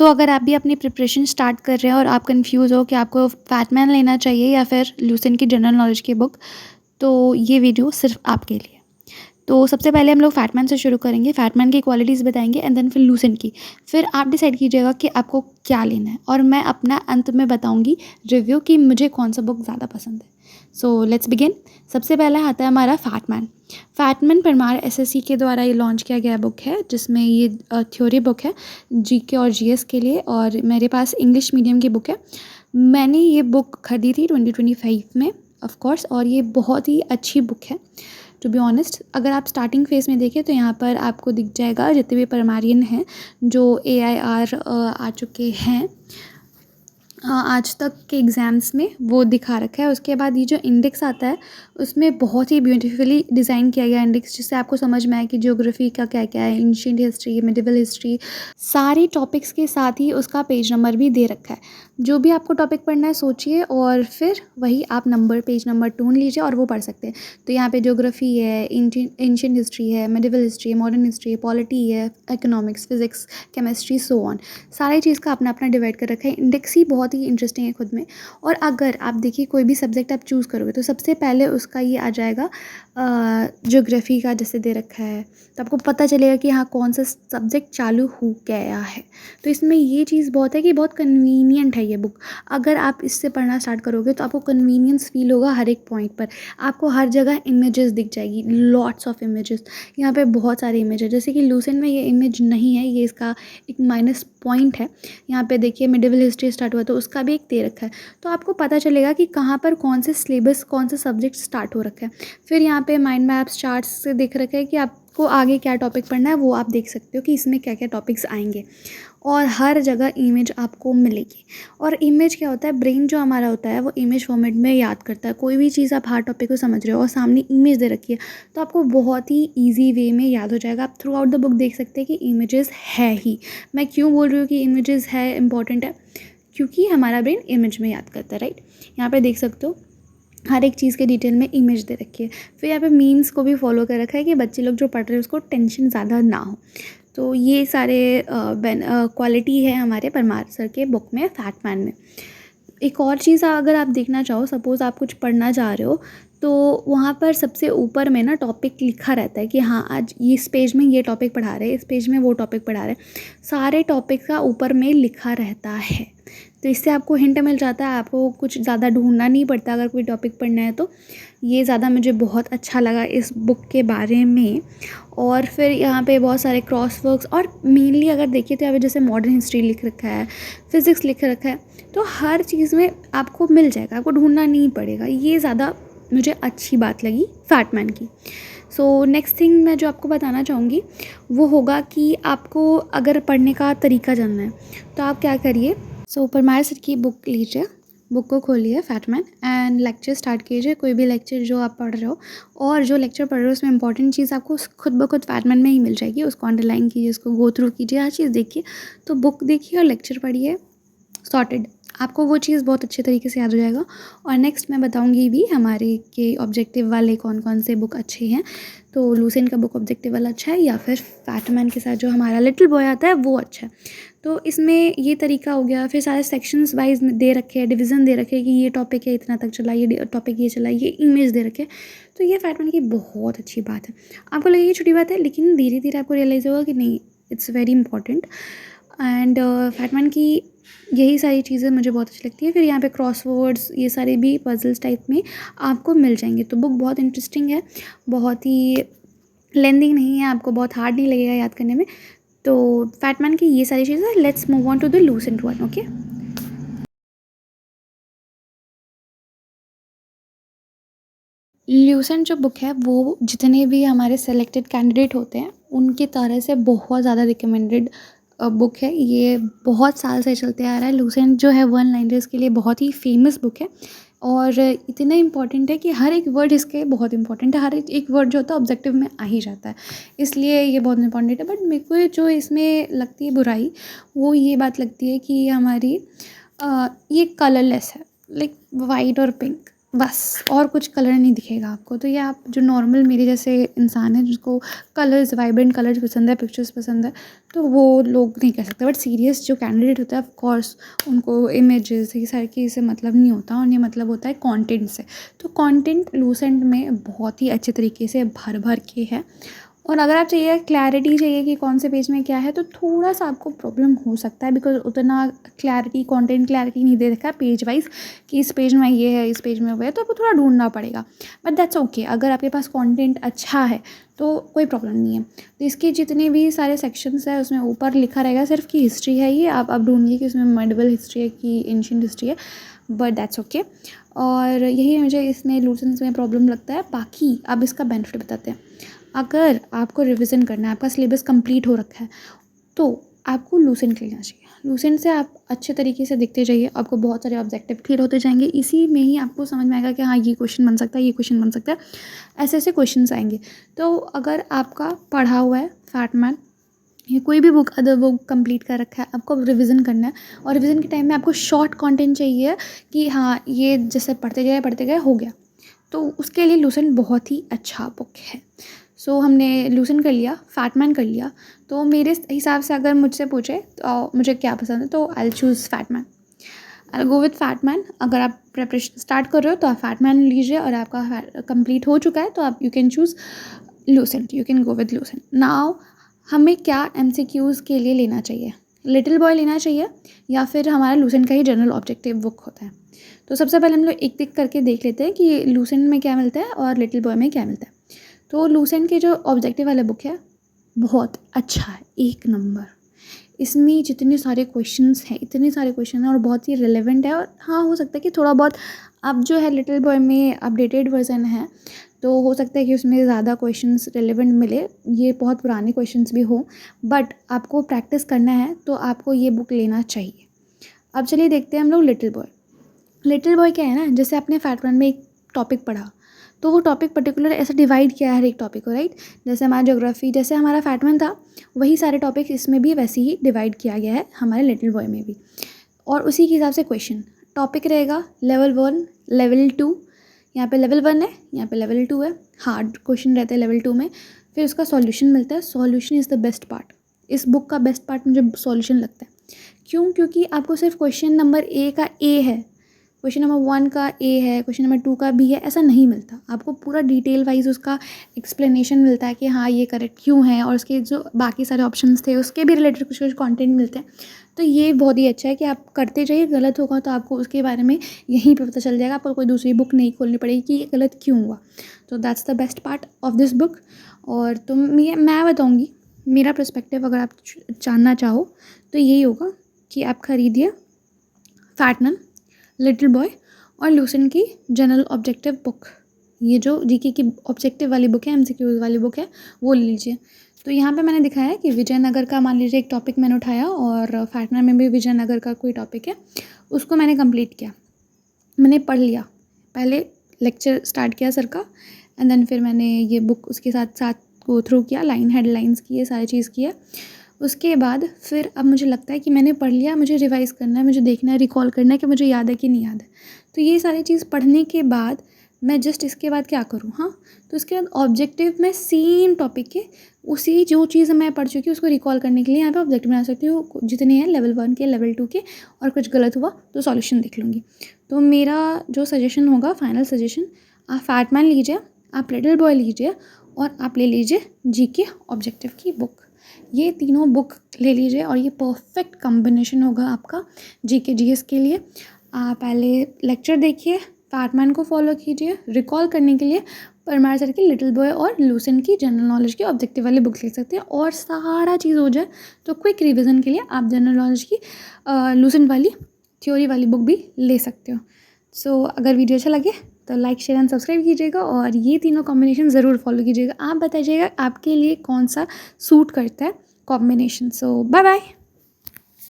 अगर आप भी अपनी प्रिपरेशन स्टार्ट कर रहे हैं और आप कंफ्यूज़ हो कि आपको फैटमैन लेना चाहिए या फिर लूसेंट की जनरल नॉलेज की बुक, तो ये वीडियो सिर्फ आपके लिए। तो सबसे पहले हम लोग फैटमैन से शुरू करेंगे, फैटमैन की क्वालिटीज़ बताएंगे एंड देन फिर लूसेंट की। फिर आप डिसाइड कीजिएगा कि आपको क्या लेना है और मैं अपना अंत में बताऊंगी रिव्यू कि मुझे कौन सा बुक ज़्यादा पसंद है। So let's begin. सबसे पहला आता है हमारा फैटमैन। फैटमैन परमार एसएससी के द्वारा ये लॉन्च किया गया बुक है, जिसमें ये थ्योरी बुक है जीके और जीएस के लिए, और मेरे पास इंग्लिश मीडियम की बुक है। मैंने ये बुक खरीदी थी 2025 में ऑफ कोर्स, और ये बहुत ही अच्छी बुक है टू बी ऑनेस्ट। अगर आप स्टार्टिंग फेज़ में देखें तो यहाँ पर आपको दिख जाएगा जितने भी परमारियन हैं जो AIR आ चुके हैं आज तक के एग्ज़ाम्स में, वो दिखा रखा है। उसके बाद ये जो इंडेक्स आता है उसमें बहुत ही ब्यूटीफुली डिज़ाइन किया गया इंडेक्स, जिससे आपको समझ में आए कि ज्योग्राफी का क्या क्या है, एंशिएंट हिस्ट्री, मिडिवल हिस्ट्री, सारे टॉपिक्स के साथ ही उसका पेज नंबर भी दे रखा है। जो भी आपको टॉपिक पढ़ना है सोचिए और फिर वही आप पेज नंबर ढूंढ लीजिए और वो पढ़ सकते हैं। तो यहाँ पे ज्योग्राफी है, एंशिएंट हिस्ट्री है, मिडिवल हिस्ट्री है, मॉडर्न हिस्ट्री है, पॉलिटी है, economics, physics, chemistry, so on. सारी चीज़ का अपना अपना डिवाइड कर रखा है। इंडेक्स ही बहुत ही इंटरेस्टिंग है खुद में। और अगर आप देखिए कोई भी सब्जेक्ट आप चूज़ करोगे तो सबसे पहले उसका ये आ जाएगा ज्योग्राफी का जैसे दे रखा है, तो आपको पता चलेगा कि हाँ कौन सा सब्जेक्ट चालू हो गया है। तो इसमें ये चीज़ बहुत है कि बहुत कन्वीनियंट है ये बुक। अगर आप इससे पढ़ना स्टार्ट करोगे तो आपको कन्वीनियंस फील होगा हर एक पॉइंट पर। आपको हर जगह इमेजेस दिख जाएगी, लॉट्स ऑफ इमेजेस। यहाँ पे बहुत सारे इमेज है, जैसे कि लूसेंट में ये इमेज नहीं है, ये इसका एक माइनस पॉइंट है। यहाँ पे देखिए मिडिवल हिस्ट्री स्टार्ट हुआ तो उसका भी एक दे रखा है, तो आपको पता चलेगा कि कहाँ पर कौन से सिलेबस कौन सा सब्जेक्ट स्टार्ट हो रखा है। फिर यहाँ पे माइंड मैप्स चार्ट्स से दिख रखा है कि आपको आगे क्या टॉपिक पढ़ना है, वो आप देख सकते हो कि इसमें क्या क्या टॉपिक्स आएंगे। और हर जगह इमेज आपको मिलेगी। और इमेज क्या होता है, ब्रेन जो हमारा होता है वो इमेज फॉर्मेट में याद करता है। कोई भी चीज़ आप हर टॉपिक को समझ रहे हो और सामने इमेज दे रखी है तो आपको बहुत ही ईजी वे में याद हो जाएगा। आप थ्रू आउट द बुक देख सकते हैं कि इमेजेस है ही। मैं क्यों बोल रही हूँ कि इमेजेस है इंपॉर्टेंट है, क्योंकि हमारा ब्रेन इमेज में याद करता है, राइट। यहाँ पे देख सकते हो हर एक चीज़ के डिटेल में इमेज दे रखी है। फिर यहाँ पे मीन्स को भी फॉलो कर रखा है कि बच्चे लोग जो पढ़ रहे हैं उसको टेंशन ज़्यादा ना हो। तो ये सारे क्वालिटी है हमारे परमार सर के बुक में, फैटमैन में। एक और चीज़ अगर आप देखना चाहो, सपोज़ आप कुछ पढ़ना चाह रहे हो तो वहाँ पर सबसे ऊपर में ना टॉपिक लिखा रहता है कि हाँ आज इस पेज में ये टॉपिक पढ़ा रहे हैं, इस पेज में वो टॉपिक पढ़ा रहे हैं। सारे टॉपिक का ऊपर में लिखा रहता है, तो इससे आपको हिंट मिल जाता है, आपको कुछ ज़्यादा ढूंढना नहीं पड़ता अगर कोई टॉपिक पढ़ना है तो। ये ज़्यादा मुझे बहुत अच्छा लगा इस बुक के बारे में। और फिर यहाँ पे बहुत सारे क्रॉस वर्क्स, और मेनली अगर देखिए तो यहाँ पे जैसे मॉडर्न हिस्ट्री लिख रखा है, फिज़िक्स लिख रखा है, तो हर चीज़ में आपको मिल जाएगा, आपको ढूंढना नहीं पड़ेगा। ये ज़्यादा मुझे अच्छी बात लगी फैटमैन की। सो नेक्स्ट थिंग मैं जो आपको बताना चाहूँगी वो होगा कि आपको अगर पढ़ने का तरीका जानना है तो आप क्या करिए। परमार सर की बुक लीजिए, बुक को खोलिए फैटमैन एंड लेक्चर स्टार्ट कीजिए, कोई भी लेक्चर जो आप पढ़ रहे हो। और जो लेक्चर पढ़ रहे हो उसमें इंपॉर्टेंट चीज़ आपको खुद ब खुद फैटमैन में ही मिल जाएगी, उसको अंडरलाइन कीजिए, उसको गो थ्रू कीजिए, हर चीज़ देखिए। तो बुक देखिए और लेक्चर पढ़िए, सॉर्टेड। आपको वो चीज़ बहुत अच्छे तरीके से याद हो जाएगा। और नेक्स्ट मैं बताऊंगी भी हमारे के ऑब्जेक्टिव वाले कौन कौन से बुक अच्छे हैं। तो लूसेंट का बुक ऑब्जेक्टिव वाला अच्छा है, या फिर फैटमैन के साथ जो हमारा लिटिल बॉय आता है वो अच्छा है। तो इसमें ये तरीका हो गया। फिर सारे सेक्शंस वाइज दे रखे हैं, डिवीज़न दे रखे हैं कि ये टॉपिक है इतना तक चला, ये टॉपिक ये चला, ये इमेज दे रखे हैं। तो ये फैटमैन की बहुत अच्छी बात है। आपको लगेगी छोटी बात है, लेकिन धीरे धीरे आपको रियलाइज़ होगा कि नहीं, it's very important. And Fatman की यही सारी चीज़ें मुझे बहुत अच्छी लगती है। फिर यहाँ पे क्रॉसवर्ड्स, ये सारे भी पजल्स टाइप में आपको मिल जाएंगे। तो बुक बहुत इंटरेस्टिंग है, बहुत ही लेंदी नहीं है, आपको बहुत हार्ड नहीं लगेगा याद करने में। तो फैटमैन की ये सारी चीज़ें। Let's move on to the Lucent one. Okay, Lucent जो बुक है वो जितने भी हमारे सेलेक्टेड कैंडिडेट होते हैं उनकी तरह से बहुत ज़्यादा रिकमेंडेड बुक है। ये बहुत साल से चलते आ रहा है। लूसेंट जो है वन लाइनर्स के लिए बहुत ही फेमस बुक है, और इतना इम्पॉर्टेंट है कि हर एक वर्ड इसके बहुत इंपॉर्टेंट है। हर एक वर्ड जो होता है ऑब्जेक्टिव में आ ही जाता है, इसलिए ये बहुत इंपॉर्टेंट है। बट मेरे को जो इसमें लगती है बुराई, वो ये बात लगती है कि हमारी ये कलरलेस है, लाइक वाइट और पिंक। बस और कुछ कलर नहीं दिखेगा आपको। तो ये आप जो नॉर्मल मेरे जैसे इंसान है जिसको कलर्स, वाइब्रेंट कलर्स पसंद है, पिक्चर्स पसंद है, तो वो लोग नहीं कर सकते। बट सीरियस जो कैंडिडेट होता है ऑफ कोर्स उनको इमेजेस ये सारी चीज़ से मतलब नहीं होता, उन्हें मतलब होता है कंटेंट से। तो कंटेंट लूसेंट में बहुत ही अच्छे तरीके से भर भर के है। और अगर आप चाहिए क्लैरिटी चाहिए कि कौन से पेज में क्या है, तो थोड़ा सा आपको प्रॉब्लम हो सकता है, बिकॉज उतना क्लैरिटी, कंटेंट क्लैरिटी नहीं दे रखा है पेज वाइज कि इस पेज में ये है, इस पेज में वो है, तो आपको थोड़ा ढूंढना पड़ेगा। बट दैट्स ओके, अगर आपके पास कंटेंट अच्छा है तो कोई प्रॉब्लम नहीं है। तो इसके जितने भी सारे सेक्शंस है उसमें ऊपर लिखा रहेगा सिर्फ कि हिस्ट्री है, ये आप ढूंढिए कि उसमें मेडिवल हिस्ट्री है कि एंशिएंट हिस्ट्री है, बट दैट्स ओके। और यही मुझे इसमें लूसेंस में प्रॉब्लम लगता है। बाकी अब इसका बेनिफिट बताते हैं। अगर आपको रिवीजन करना है, आपका सिलेबस कंप्लीट हो रखा है, तो आपको लूसेंट लेना चाहिए। लूसेंट से आप अच्छे तरीके से देखते जाइए, आपको बहुत सारे ऑब्जेक्टिव क्लियर होते जाएंगे। इसी में ही आपको समझ में आएगा कि हाँ ये क्वेश्चन बन सकता है, ये क्वेश्चन बन सकता है, ऐसे ऐसे क्वेश्चंस आएंगे। तो अगर आपका पढ़ा हुआ है फैटमैन या कोई भी बुक, अदर बुक कंप्लीट कर रखा है, आपको रिवीजन करना है, और रिवीजन के टाइम में आपको शॉर्ट कंटेंट चाहिए कि हाँ ये जैसे पढ़ते गए हो गया, तो उसके लिए लूसेंट बहुत ही अच्छा बुक है। सो हमने लूसेंट कर लिया, फैटमैन कर लिया। तो मेरे हिसाब से अगर मुझसे पूछे तो मुझे क्या पसंद है, तो I choose Fatman. I go with Fatman. अगर आप प्रेपरेशन स्टार्ट कर रहे हो तो आप फैटमैन लीजिए, और आपका कंप्लीट हो चुका है तो आप you can choose Lucent, you can go with Lucent. Now हमें क्या एमसीक्यूज़ के लिए लेना चाहिए, लिटिल बॉय लेना चाहिए या फिर हमारा लूसेंट का ही जनरल ऑब्जेक्टिव बुक होता है। तो सबसे पहले हम लोग एक एक करके देख लेते हैं कि लूसेंट में क्या मिलता है और लिटिल बॉय में क्या मिलता है। तो लूसेंट के जो ऑब्जेक्टिव वाला बुक है बहुत अच्छा है, एक नंबर। इसमें जितने सारे क्वेश्चंस हैं, इतने सारे क्वेश्चन हैं और बहुत ही रिलेवेंट है। और हाँ, हो सकता है कि थोड़ा बहुत अब जो है लिटिल बॉय में अपडेटेड वर्जन है, तो हो सकता है कि उसमें ज़्यादा क्वेश्चंस रिलेवेंट मिले, ये बहुत पुराने क्वेश्चंस भी हो। बट आपको प्रैक्टिस करना है तो आपको ये बुक लेना चाहिए। अब चलिए देखते हैं हम लोग लिटिल बॉय। लिटिल बॉय क्या है ना, जैसे आपने फैटमैन में एक टॉपिक पढ़ा, तो वो टॉपिक पर्टिकुलर ऐसा डिवाइड किया है हर एक टॉपिक को, राइट। जैसे हमारा ज्योग्राफी, जैसे हमारा फैटमैन था, वही सारे टॉपिक इसमें भी वैसे ही डिवाइड किया गया है हमारे लिटिल बॉय में भी। और उसी के हिसाब से क्वेश्चन टॉपिक रहेगा लेवल 1, लेवल 2। यहाँ पे लेवल 1 है, यहाँ पे लेवल 2 है। हार्ड क्वेश्चन रहते हैं लेवल 2 में। फिर उसका सॉल्यूशन मिलता है। Solution is the best part. इस बुक का बेस्ट पार्ट मुझे सॉल्यूशन लगता है। क्यों? क्योंकि आपको सिर्फ क्वेश्चन नंबर ए का ए है, क्वेश्चन नंबर 1 का ए है, क्वेश्चन नंबर 2 का बी है, ऐसा नहीं मिलता। आपको पूरा डिटेल वाइज उसका एक्सप्लेनेशन मिलता है कि हाँ ये करेक्ट क्यों है, और उसके जो बाकी सारे ऑप्शंस थे उसके भी रिलेटेड कुछ कुछ कॉन्टेंट मिलते हैं। तो ये बहुत ही अच्छा है कि आप करते जाइए। गलत होगा तो आपको उसके बारे में यहीं पे पता चल जाएगा, आपको कोई दूसरी बुक नहीं खोलनी पड़ेगी कि ये गलत क्यों हुआ। तो that's the best part of this book. और तो मैं बताऊँगी मेरा पर्सपेक्टिव, अगर आप जानना चाहो तो यही होगा कि आप खरीदिए फैटमैन, लिटिल बॉय और लूसेंट की जनरल ऑब्जेक्टिव बुक। ये जो जीके की ऑब्जेक्टिव वाली बुक है, एमसीक्यूज वाली बुक है, वो ले लीजिए। तो यहाँ पे मैंने दिखाया है कि विजयनगर का मान लीजिए एक टॉपिक मैंने उठाया, और फैटमैन में भी विजयनगर का कोई टॉपिक है, उसको मैंने कंप्लीट किया, मैंने पढ़ लिया। पहले लेक्चर स्टार्ट किया सर का, एंड देन फिर मैंने ये बुक उसके साथ साथ गो थ्रू किया, लाइन हेडलाइंस किए, सारी चीज़ किया। उसके बाद फिर अब मुझे लगता है कि मैंने पढ़ लिया, मुझे रिवाइज़ करना है, मुझे देखना है, रिकॉल करना है कि मुझे याद है कि नहीं याद है। तो ये सारी चीज़ पढ़ने के बाद मैं जस्ट इसके बाद क्या करूँ, हाँ, तो उसके बाद ऑब्जेक्टिव में सेम टॉपिक के उसी जो चीज़ मैं पढ़ चुकी हूँ उसको रिकॉल करने के लिए यहाँ पे ऑब्जेक्टिव बना सकती हूँ, जितने हैं लेवल 1 के, लेवल 2 के, और कुछ गलत हुआ तो सॉल्यूशन देख लूँगी। तो मेरा जो सजेशन होगा, फाइनल सजेशन, आप फैटमैन लीजिए, आप लिटिल बॉय लीजिए, और आप ले लीजिए जीके ऑब्जेक्टिव की बुक। ये तीनों बुक ले लीजिए और ये परफेक्ट कॉम्बिनेशन होगा आपका जीके जीएस के लिए। आप पहले लेक्चर देखिए, फैटमैन को फॉलो कीजिए, रिकॉल करने के लिए परमार सर की लिटिल बॉय और लूसेंट की जनरल नॉलेज की ऑब्जेक्टिव वाली बुक ले सकते हैं, और सारा चीज़ हो जाए तो क्विक रिवीजन के लिए आप जनरल नॉलेज की लूसेंट वाली थ्योरी वाली बुक भी ले सकते हो। सो अगर वीडियो अच्छा लगे तो लाइक, शेयर एंड सब्सक्राइब कीजिएगा, और ये तीनों कॉम्बिनेशन ज़रूर फॉलो कीजिएगा। आप बताइएगा आपके लिए कौन सा सूट करता है कॉम्बिनेशन। सो बाय बाय।